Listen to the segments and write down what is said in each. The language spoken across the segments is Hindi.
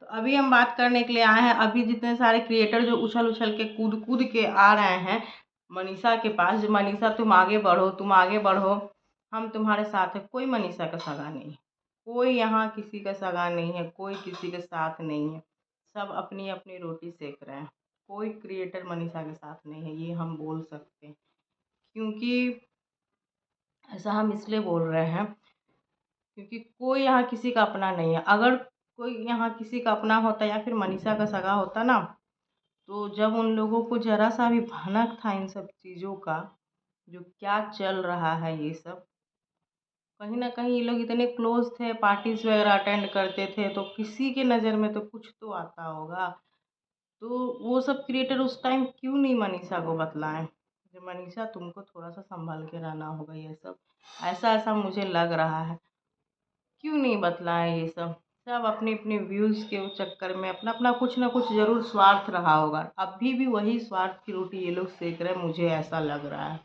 तो अभी हम बात करने के लिए आए हैं, अभी जितने सारे क्रिएटर जो उछल उछल के कूद कूद के आ रहे हैं मनीषा के पास, जो मनीषा तुम आगे बढ़ो, तुम आगे बढ़ो, हम तुम्हारे साथ है। कोई मनीषा का सगा नहीं है, कोई यहाँ किसी का सगा नहीं है, कोई किसी के साथ नहीं है, सब अपनी अपनी रोटी सेक रहे हैं। कोई क्रिएटर मनीषा के साथ नहीं है, ये हम बोल सकते हैं। क्योंकि ऐसा हम इसलिए बोल रहे हैं क्योंकि कोई यहाँ किसी का अपना नहीं है। अगर कोई यहाँ किसी का अपना होता या फिर मनीषा का सगा होता ना, तो जब उन लोगों को ज़रा सा भी भनक था इन सब चीज़ों का, जो क्या चल रहा है ये सब, कहीं ना कहीं ये लोग इतने क्लोज थे, पार्टीज वगैरह अटेंड करते थे, तो किसी के नज़र में तो कुछ तो आता होगा। तो वो सब क्रिएटर उस टाइम क्यों नहीं मनीषा को बतलाएं, जो मनीषा तुमको थोड़ा सा संभल के रहना होगा, ये सब ऐसा ऐसा मुझे लग रहा है। क्यों नहीं बतलाएं ये सब? सब अपने अपने व्यूज़ के चक्कर में अपना अपना कुछ ना कुछ ज़रूर स्वार्थ रहा होगा। अभी भी वही स्वार्थ की रोटी ये लोग सेक रहे हैं, मुझे ऐसा लग रहा है।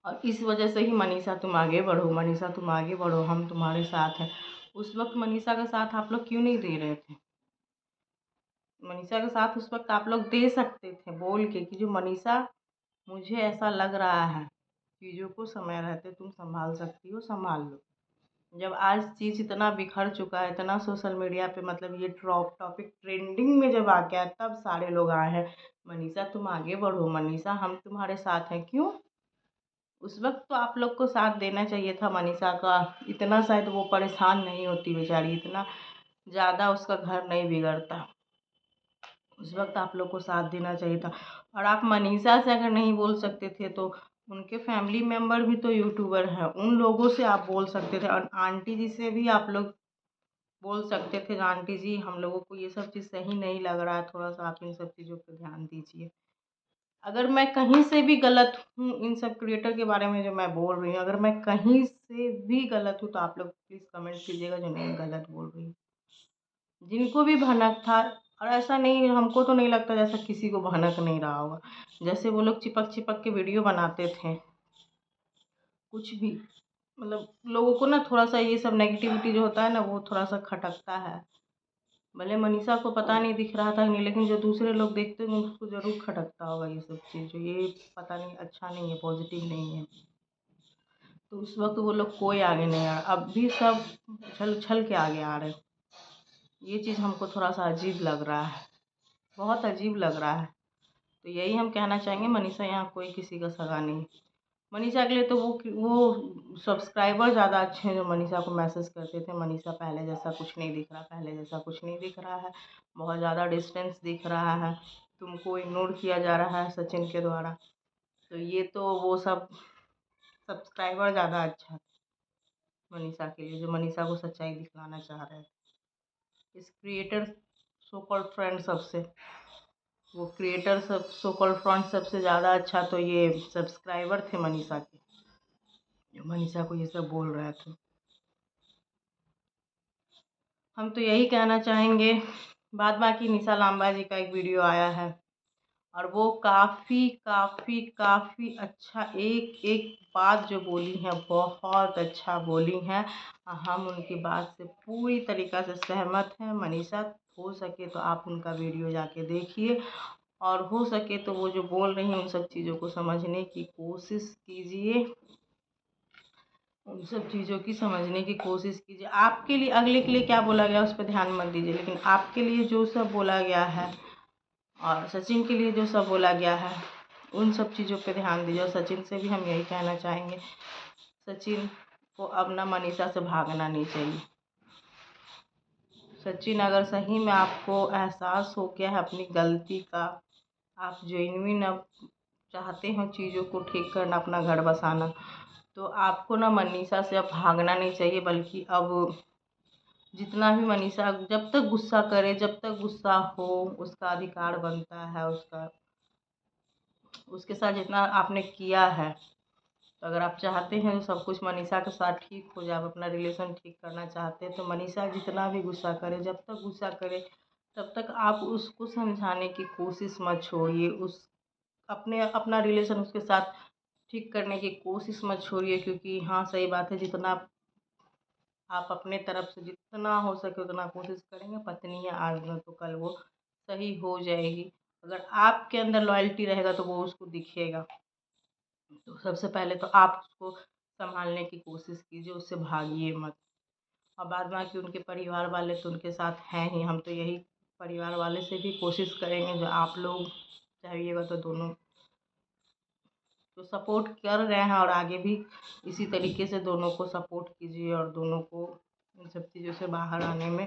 और इस वजह से ही मनीषा तुम आगे बढ़ो, मनीषा तुम आगे बढ़ो, हम तुम्हारे साथ हैं। उस वक्त मनीषा का साथ आप लोग क्यों नहीं दे रहे थे? मनीषा का साथ उस वक्त आप लोग दे सकते थे बोल के कि जो मनीषा, मुझे ऐसा लग रहा है चीज़ों को समय रहते तुम संभाल सकती हो, संभाल लो। जब आज चीज़ इतना बिखर चुका है, इतना सोशल मीडिया पे मतलब ये टॉपिक ट्रेंडिंग में जब आ गया, तब सारे लोग आए हैं मनीषा तुम आगे बढ़ो, मनीषा हम तुम्हारे साथ हैं। क्यों? उस वक्त तो आप लोग को साथ देना चाहिए था मनीषा का। इतना शायद वो परेशान नहीं होती बेचारी, इतना ज़्यादा उसका घर नहीं बिगड़ता। उस वक्त आप लोग को साथ देना चाहिए था। और आप मनीषा से अगर नहीं बोल सकते थे तो उनके फैमिली मेम्बर भी तो यूट्यूबर हैं, उन लोगों से आप बोल सकते थे। और आंटी जी से भी आप लोग बोल सकते थे, आंटी जी हम लोगों को ये सब चीज़ सही नहीं लग रहा है, थोड़ा सा आप इन सब चीज़ों पर ध्यान दीजिए। अगर मैं कहीं से भी गलत हूँ इन सब क्रिएटर के बारे में जो मैं बोल रही हूँ, अगर मैं कहीं से भी गलत हूँ तो आप लोग प्लीज़ कमेंट कीजिएगा जो नहीं गलत बोल रही हूँ। जिनको भी भनक था, और ऐसा नहीं, हमको तो नहीं लगता जैसा किसी को भनक नहीं रहा होगा। जैसे वो लोग चिपक चिपक के वीडियो बनाते थे, कुछ भी मतलब लोगों को ना थोड़ा सा ये सब नेगेटिविटी जो होता है ना, वो थोड़ा सा खटकता है। भले मनीषा को पता नहीं दिख रहा था नहीं, लेकिन जो दूसरे लोग देखते हैं उसको ज़रूर खटकता होगा ये सब चीज़, जो ये पता नहीं अच्छा नहीं है, पॉजिटिव नहीं है। तो उस वक्त वो लोग कोई आगे नहीं आ रहा, अब भी सब उछल उछल के आगे आ रहे हैं। ये चीज़ हमको थोड़ा सा अजीब लग रहा है, बहुत अजीब लग रहा है। तो यही हम कहना चाहेंगे, मनीषा यहाँ कोई किसी का सगा नहीं। मनीषा के लिए तो वो सब्सक्राइबर ज़्यादा अच्छे हैं जो मनीषा को मैसेज करते थे, मनीषा पहले जैसा कुछ नहीं दिख रहा, पहले जैसा कुछ नहीं दिख रहा है, बहुत ज़्यादा डिस्टेंस दिख रहा है, तुमको इग्नोर किया जा रहा है सचिन के द्वारा। तो ये तो वो सब सब्सक्राइबर ज़्यादा अच्छा है मनीषा के लिए, जो मनीषा को सच्चाई दिखलाना चाह रहे हैं। इस क्रिएटर सो कॉल्ड फ्रेंड सबसे, वो क्रिएटर सब सो कॉल्ड फ्रेंड सबसे ज़्यादा अच्छा तो ये सब्सक्राइबर थे मनीषा के, जो मनीषा को ये सब बोल रहे थे। हम तो यही कहना चाहेंगे। बाद बाकी निशा लांबा जी का एक वीडियो आया है और वो काफ़ी काफ़ी काफ़ी अच्छा, एक एक बात जो बोली है बहुत अच्छा बोली हैं। हम उनकी बात से पूरी तरीक़ा से सहमत हैं। मनीषा, हो सके तो आप उनका वीडियो जाके देखिए, और हो सके तो वो जो बोल रही हैं उन सब चीज़ों को समझने की कोशिश कीजिए, उन सब चीज़ों की समझने की कोशिश कीजिए। आपके लिए अगले के लिए क्या बोला गया उस पर ध्यान मत दीजिए, लेकिन आपके लिए जो सब बोला गया है और सचिन के लिए जो सब बोला गया है उन सब चीज़ों पे ध्यान दीजिए। और सचिन से भी हम यही कहना चाहेंगे, सचिन को अब ना मनीषा से भागना नहीं चाहिए। सचिन, अगर सही में आपको एहसास हो गया है अपनी गलती का, आप जेन्युइन अब चाहते हो चीज़ों को ठीक करना, अपना घर बसाना, तो आपको ना मनीषा से अब भागना नहीं चाहिए, बल्कि अब जितना भी मनीषा जब तक गुस्सा करे, जब तक गुस्सा हो, उसका अधिकार बनता है, उसके साथ जितना आपने किया है, तो अगर आप चाहते हैं तो सब कुछ मनीषा के साथ ठीक हो जाए, आप अपना रिलेशन ठीक करना चाहते हैं, तो मनीषा जितना भी गुस्सा करे, जब तक गुस्सा करे तब तक आप उसको समझाने की कोशिश मत छोड़िए, अपना रिलेशन उसके साथ ठीक करने की कोशिश मत छोड़िए। क्योंकि हाँ, सही बात है, जितना आप अपने तरफ से जितना हो सके उतना कोशिश करेंगे, पत्नी है आज न तो कल वो सही हो जाएगी। अगर आपके अंदर लॉयल्टी रहेगा तो वो उसको दिखेगा। तो सबसे पहले तो आप उसको संभालने की कोशिश कीजिए, उससे भागिए मत। और बाद बाकी उनके परिवार वाले तो उनके साथ हैं ही, हम तो यही परिवार वाले से भी कोशिश करेंगे जो आप लोग चाहिएगा तो दोनों तो सपोर्ट कर रहे हैं और आगे भी इसी तरीके से दोनों को सपोर्ट कीजिए और दोनों को इन सब चीज़ों से बाहर आने में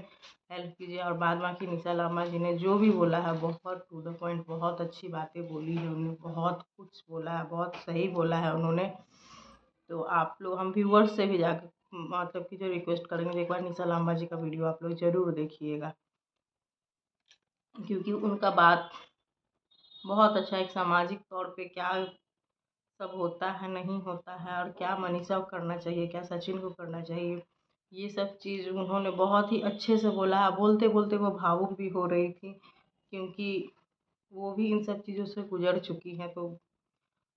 हेल्प कीजिए। और बाद बाकी निशा लांबा जी ने जो भी बोला है बहुत टू द पॉइंट, बहुत अच्छी बातें बोली है उन्होंने, बहुत कुछ बोला है, बहुत सही बोला है उन्होंने। तो आप लोग हम व्यूअर्स से भी जाकर मतलब कि जो रिक्वेस्ट करेंगे, एक बार निशा लांबा जी का वीडियो आप लोग ज़रूर देखिएगा, क्योंकि उनका बात बहुत अच्छा एक सामाजिक तौर पे क्या सब होता है नहीं होता है और क्या मनीषा को करना चाहिए, क्या सचिन को करना चाहिए, ये सब चीज़ उन्होंने बहुत ही अच्छे से बोला। बोलते बोलते वो भावुक भी हो रही थी, क्योंकि वो भी इन सब चीज़ों से गुजर चुकी हैं। तो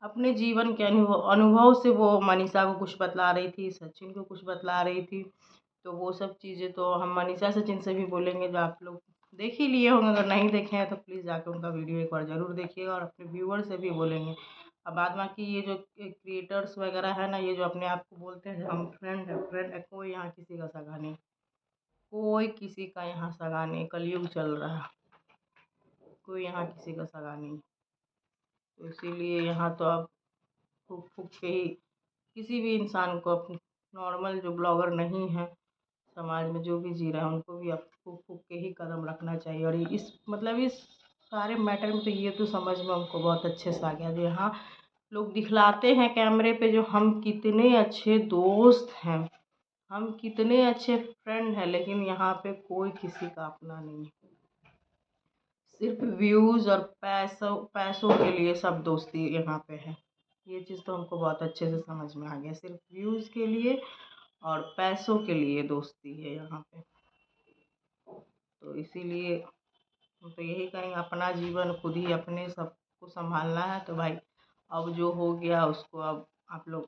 अपने जीवन के अनुभव से वो मनीषा को कुछ बतला रही थी, सचिन को कुछ बतला रही थी। तो वो सब चीज़ें तो हम मनीषा सचिन से भी बोलेंगे, जो आप लोग देख ही लिए होंगे। अगर नहीं देखे हैं तो प्लीज़ जाकर उनका वीडियो एक बार ज़रूर देखिएगा और अपने व्यूअर से भी बोलेंगे। अब बाद बाकी ये जो क्रिएटर्स वगैरह है ना, ये जो अपने आप को बोलते हैं हम फ्रेंड है, कोई यहाँ किसी का सगा नहीं, कोई किसी का यहाँ सगा नहीं। कलयुग चल रहा है, कोई यहाँ किसी का सगा नहीं। तो इसीलिए यहाँ तो अब फूक फूक के ही किसी भी इंसान को, अपनी नॉर्मल जो ब्लॉगर नहीं है समाज में जो भी जी रहा है उनको भी अब फूक फूक के ही कदम रखना चाहिए। और इस मतलब इस सारे मैटर में तो ये तो समझ में हमको बहुत अच्छे से आ गया जो यहाँ लोग दिखलाते हैं कैमरे पे जो हम कितने अच्छे दोस्त हैं, हम कितने अच्छे फ्रेंड हैं, लेकिन यहाँ पे कोई किसी का अपना नहीं है। सिर्फ व्यूज़ और पैसों के लिए सब दोस्ती यहाँ पे है। ये चीज़ तो हमको बहुत अच्छे से समझ में आ गया, सिर्फ व्यूज़ के लिए और पैसों के लिए दोस्ती है यहाँ पे। तो इसीलिए हम तो यही कहेंगे, अपना जीवन खुद ही अपने सबको संभालना है। तो भाई अब जो हो गया उसको अब आप लोग,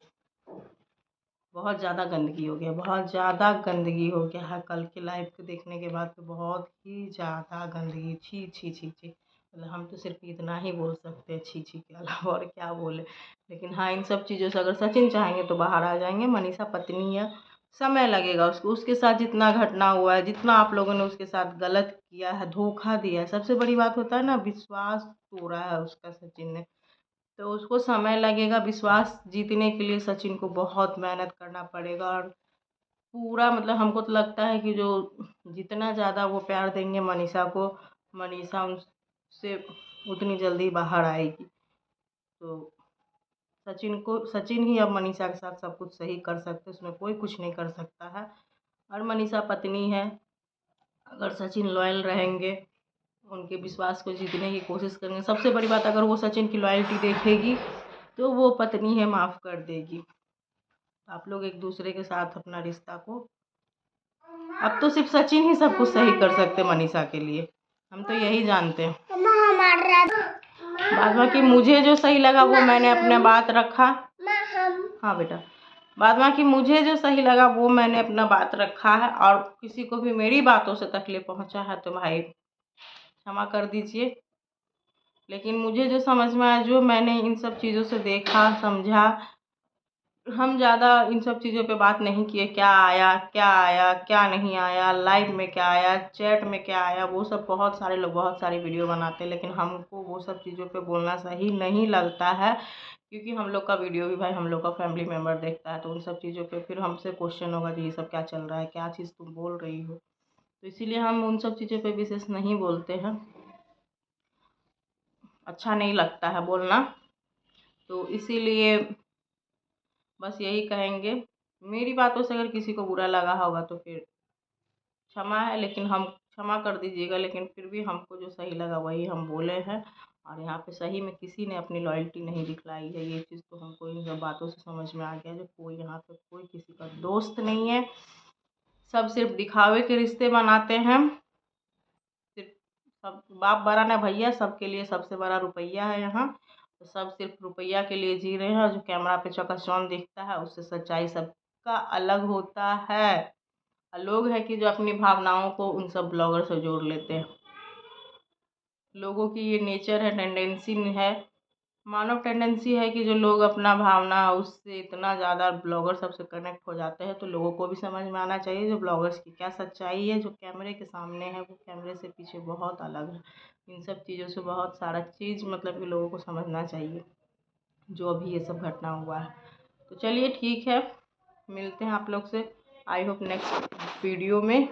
बहुत ज़्यादा गंदगी हो गया, बहुत ज़्यादा गंदगी हो गया है। कल के लाइव को देखने के बाद तो बहुत ही ज़्यादा गंदगी, छी छी छी छी। मतलब हम तो सिर्फ इतना ही बोल सकते हैं छी छी के अलावा और क्या बोले। लेकिन हाँ, इन सब चीज़ों से अगर सचिन चाहेंगे तो बाहर आ जाएंगे। मनीषा पत्नी है, समय लगेगा उसको, उसके साथ जितना घटना हुआ है, जितना आप लोगों ने उसके साथ गलत किया है, धोखा दिया है, सबसे बड़ी बात होता है ना, विश्वास तोड़ा है उसका सचिन ने। तो उसको समय लगेगा, विश्वास जीतने के लिए सचिन को बहुत मेहनत करना पड़ेगा। और पूरा मतलब हमको तो लगता है कि जो जितना ज़्यादा वो प्यार देंगे मनीषा को, मनीषा उनसे उतनी जल्दी बाहर आएगी। तो सचिन ही अब मनीषा के साथ सब कुछ सही कर सकते, उसमें कोई कुछ नहीं कर सकता है। और मनीषा पत्नी है, अगर सचिन लॉयल रहेंगे, उनके विश्वास को जीतने की कोशिश करेंगे, सबसे बड़ी बात अगर वो सचिन की लॉयल्टी देखेगी तो वो पत्नी है माफ़ कर देगी। आप लोग एक दूसरे के साथ अपना रिश्ता को, अब तो सिर्फ सचिन ही सब कुछ सही कर सकते मनीषा के लिए, हम तो यही जानते हैं। बाद बाकी मुझे जो सही लगा वो मैंने अपना बात रखा। हाँ बेटा, बाद बाकी मुझे जो सही लगा वो मैंने अपना बात रखा है। और किसी को भी मेरी बातों से तकलीफ पहुंचा है तो भाई क्षमा कर दीजिए। लेकिन मुझे जो समझ में आया, जो मैंने इन सब चीज़ों से देखा समझा, हम ज़्यादा इन सब चीज़ों पे बात नहीं किए, क्या आया क्या नहीं आया, लाइव में क्या आया, चैट में क्या आया, वो सब बहुत सारे लोग बहुत सारी वीडियो बनाते हैं, लेकिन हमको वो सब चीज़ों पे बोलना सही नहीं लगता है। क्योंकि हम लोग का वीडियो भी भाई हम लोग का फैमिली मेम्बर देखता है, तो उन सब चीज़ों पे फिर हमसे क्वेश्चन होगा कि ये सब क्या चल रहा है, क्या चीज़ तुम बोल रही हो। तो इसीलिए हम उन सब चीज़ों पे विशेष नहीं बोलते हैं, अच्छा नहीं लगता है बोलना। तो इसीलिए बस यही कहेंगे, मेरी बातों से अगर किसी को बुरा लगा होगा तो फिर क्षमा है, लेकिन हम क्षमा कर दीजिएगा। लेकिन फिर भी हमको जो सही लगा वही हम बोले हैं। और यहाँ पे सही में किसी ने अपनी लॉयल्टी नहीं दिखलाई है, ये चीज़ तो हमको इन सब बातों से समझ में आ गया। जो कोई यहाँ पे कोई किसी का दोस्त नहीं है, सब सिर्फ दिखावे के रिश्ते बनाते हैं। सिर्फ सब बाप बड़ा ना भैया, सबके लिए सबसे बड़ा रुपया है यहाँ। तो सब सिर्फ रुपया के लिए जी रहे हैं। जो कैमरा पे चकाचौंध दिखता है उससे सच्चाई सबका अलग होता है। और लोग हैं कि जो अपनी भावनाओं को उन सब ब्लॉगर से जोड़ लेते हैं। लोगों की ये नेचर है, टेंडेंसी है, मानव टेंडेंसी है कि जो लोग अपना भावना उससे इतना ज़्यादा ब्लॉगर सबसे कनेक्ट हो जाते हैं। तो लोगों को भी समझ में आना चाहिए जो ब्लॉगर्स की क्या सच्चाई है, जो कैमरे के सामने है वो कैमरे से पीछे बहुत अलग है। इन सब चीज़ों से बहुत सारा चीज़ मतलब कि लोगों को समझना चाहिए जो अभी ये सब घटना हुआ है। तो चलिए ठीक है, मिलते हैं आप लोग से आई होप नेक्स्ट वीडियो में।